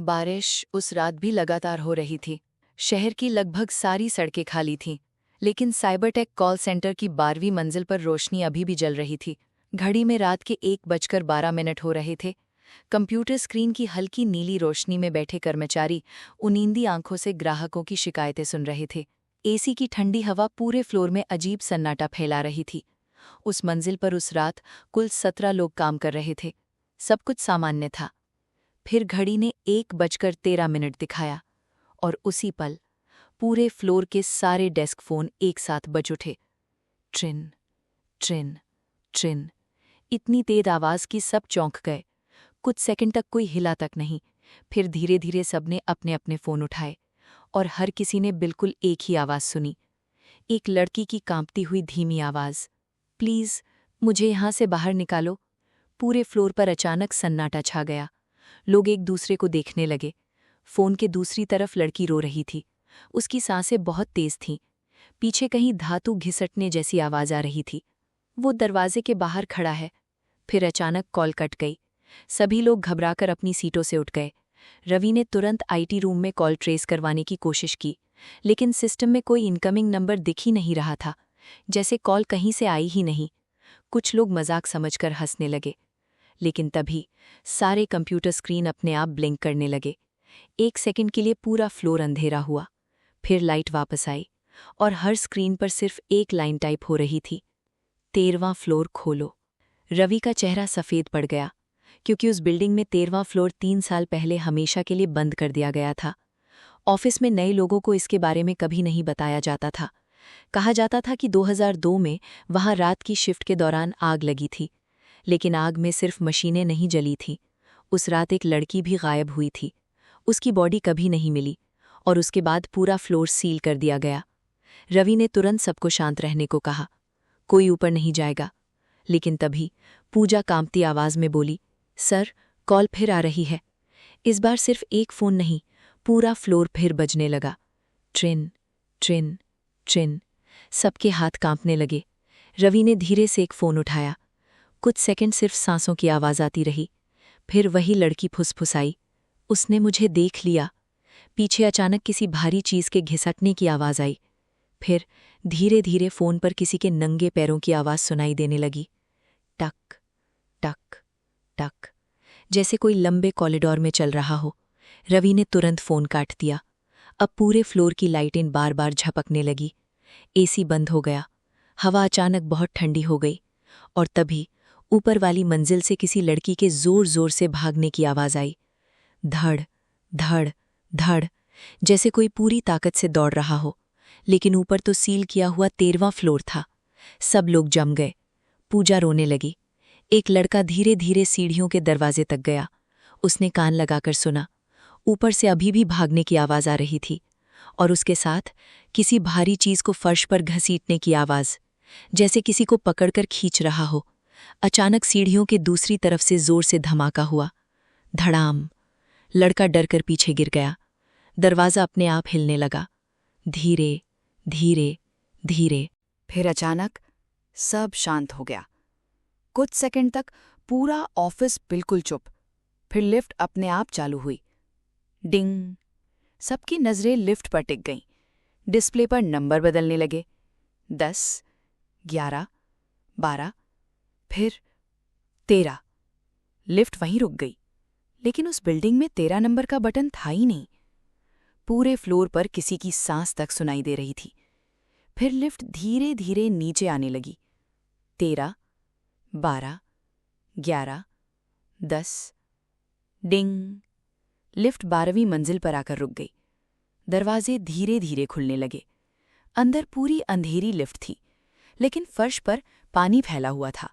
बारिश उस रात भी लगातार हो रही थी। शहर की लगभग सारी सड़कें खाली थीं, लेकिन साइबरटेक कॉल सेंटर की 12वीं मंजिल पर रोशनी अभी भी जल रही थी। घड़ी में रात के 1:12 हो रहे थे। कंप्यूटर स्क्रीन की हल्की नीली रोशनी में बैठे कर्मचारी उनींदी आंखों से ग्राहकों की शिकायतें सुन रहे थे। एसी की ठंडी हवा पूरे फ्लोर में अजीब सन्नाटा फैला रही थी। उस मंजिल पर उस रात कुल 17 लोग काम कर रहे थे। सब कुछ सामान्य था। फिर घड़ी ने 1:13 दिखाया और उसी पल पूरे फ्लोर के सारे डेस्क फोन एक साथ बज उठे। ट्रिन ट्रिन ट्रिन, इतनी तेज आवाज कि सब चौंक गए। कुछ सेकंड तक कोई हिला तक नहीं। फिर धीरे धीरे सबने अपने अपने फोन उठाए और हर किसी ने बिल्कुल एक ही आवाज सुनी। एक लड़की की कांपती हुई धीमी आवाज, प्लीज मुझे यहां से बाहर निकालो। पूरे फ्लोर पर अचानक सन्नाटा छा गया। लोग एक दूसरे को देखने लगे। फोन के दूसरी तरफ लड़की रो रही थी। उसकी सांसें बहुत तेज थीं। पीछे कहीं धातु घिसटने जैसी आवाज आ रही थी। वो दरवाजे के बाहर खड़ा है। फिर अचानक कॉल कट गई। सभी लोग घबराकर अपनी सीटों से उठ गए। रवि ने तुरंत आईटी रूम में कॉल ट्रेस करवाने की कोशिश की, लेकिन सिस्टम में कोई इनकमिंग नंबर दिख ही नहीं रहा था, जैसे कॉल कहीं से आई ही नहीं। कुछ लोग मजाक समझकर हंसने लगे, लेकिन तभी सारे कंप्यूटर स्क्रीन अपने आप ब्लिंक करने लगे। 1 सेकंड के लिए पूरा फ्लोर अंधेरा हुआ। फिर लाइट वापस आई और हर स्क्रीन पर सिर्फ एक लाइन टाइप हो रही थी, 13वां फ्लोर खोलो। रवि का चेहरा सफ़ेद पड़ गया, क्योंकि उस बिल्डिंग में 13वां फ्लोर 3 साल पहले हमेशा के लिए बंद कर दिया गया था। ऑफिस में नए लोगों को इसके बारे में कभी नहीं बताया जाता था। कहा जाता था कि 2002 में वहां रात की शिफ्ट के दौरान आग लगी थी, लेकिन आग में सिर्फ मशीनें नहीं जली थीं। उस रात एक लड़की भी गायब हुई थी। उसकी बॉडी कभी नहीं मिली और उसके बाद पूरा फ्लोर सील कर दिया गया। रवि ने तुरंत सबको शांत रहने को कहा, कोई ऊपर नहीं जाएगा। लेकिन तभी पूजा कांपती आवाज में बोली, सर, कॉल फिर आ रही है। इस बार सिर्फ एक फोन नहीं, पूरा फ्लोर फिर बजने लगा। ट्रिन ट्रिन ट्रिन। सबके हाथ कांपने लगे। रवि ने धीरे से एक फोन उठाया। कुछ सेकंड सिर्फ सांसों की आवाज आती रही। फिर वही लड़की फुसफुसाई, उसने मुझे देख लिया। पीछे अचानक किसी भारी चीज के घिसटने की आवाज आई। फिर धीरे धीरे फोन पर किसी के नंगे पैरों की आवाज सुनाई देने लगी। टक टक टक, जैसे कोई लंबे कॉरिडोर में चल रहा हो। रवि ने तुरंत फोन काट दिया। अब पूरे फ्लोर की लाइटें बार बार झपकने लगी। एसी बंद हो गया। हवा अचानक बहुत ठंडी हो गई और तभी ऊपर वाली मंजिल से किसी लड़की के जोर जोर से भागने की आवाज आई। धड़ धड़ धड़, जैसे कोई पूरी ताकत से दौड़ रहा हो। लेकिन ऊपर तो सील किया हुआ 13वां फ्लोर था। सब लोग जम गए। पूजा रोने लगी। एक लड़का धीरे धीरे सीढ़ियों के दरवाजे तक गया। उसने कान लगाकर सुना। ऊपर से अभी भी भागने की आवाज आ रही थी और उसके साथ किसी भारी चीज को फर्श पर घसीटने की आवाज, जैसे किसी को पकड़कर खींच रहा हो। अचानक सीढ़ियों के दूसरी तरफ से जोर से धमाका हुआ। धड़ाम। लड़का डरकर पीछे गिर गया। दरवाजा अपने आप हिलने लगा, धीरे धीरे धीरे। फिर अचानक सब शांत हो गया। कुछ सेकंड तक पूरा ऑफिस बिल्कुल चुप। फिर लिफ्ट अपने आप चालू हुई। डिंग। सबकी नजरें लिफ्ट पर टिक गईं। डिस्प्ले पर नंबर बदलने लगे। 10, 11, 12, फिर 13। लिफ्ट वहीं रुक गई, लेकिन उस बिल्डिंग में 13 नंबर का बटन था ही नहीं। पूरे फ्लोर पर किसी की सांस तक सुनाई दे रही थी। फिर लिफ्ट धीरे धीरे नीचे आने लगी। 13, 12, 11, 10। डिंग। लिफ्ट 12वीं मंजिल पर आकर रुक गई। दरवाजे धीरे धीरे खुलने लगे। अंदर पूरी अंधेरी लिफ्ट थी, लेकिन फर्श पर पानी फैला हुआ था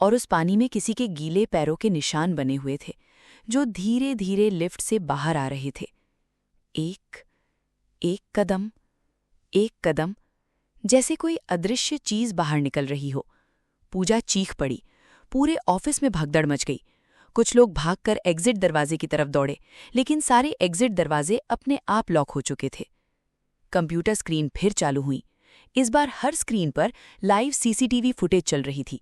और उस पानी में किसी के गीले पैरों के निशान बने हुए थे, जो धीरे धीरे लिफ्ट से बाहर आ रहे थे। एक कदम, एक कदम, जैसे कोई अदृश्य चीज बाहर निकल रही हो। पूजा चीख पड़ी। पूरे ऑफिस में भगदड़ मच गई। कुछ लोग भागकर एग्जिट दरवाजे की तरफ दौड़े, लेकिन सारे एग्जिट दरवाजे अपने आप लॉक हो चुके थे। कंप्यूटर स्क्रीन फिर चालू हुई। इस बार हर स्क्रीन पर लाइव सीसीटीवी फुटेज चल रही थी।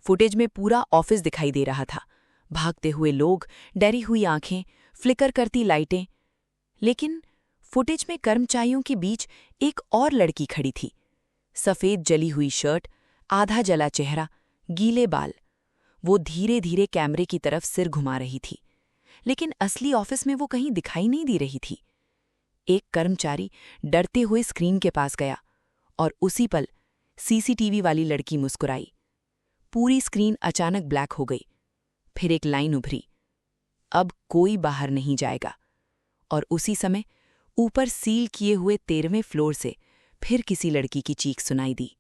फुटेज में पूरा ऑफिस दिखाई दे रहा था। भागते हुए लोग, डरी हुई आंखें, फ्लिकर करती लाइटें। लेकिन फुटेज में कर्मचारियों के बीच एक और लड़की खड़ी थी। सफ़ेद जली हुई शर्ट, आधा जला चेहरा, गीले बाल। वो धीरे धीरे कैमरे की तरफ सिर घुमा रही थी, लेकिन असली ऑफिस में वो कहीं दिखाई नहीं दे रही थी। एक कर्मचारी डरते हुए स्क्रीन के पास गया और उसी पल सीसीटीवी वाली लड़की मुस्कुराई। पूरी स्क्रीन अचानक ब्लैक हो गई। फिर एक लाइन उभरी, अब कोई बाहर नहीं जाएगा। और उसी समय ऊपर सील किए हुए 13वें फ्लोर से फिर किसी लड़की की चीख सुनाई दी।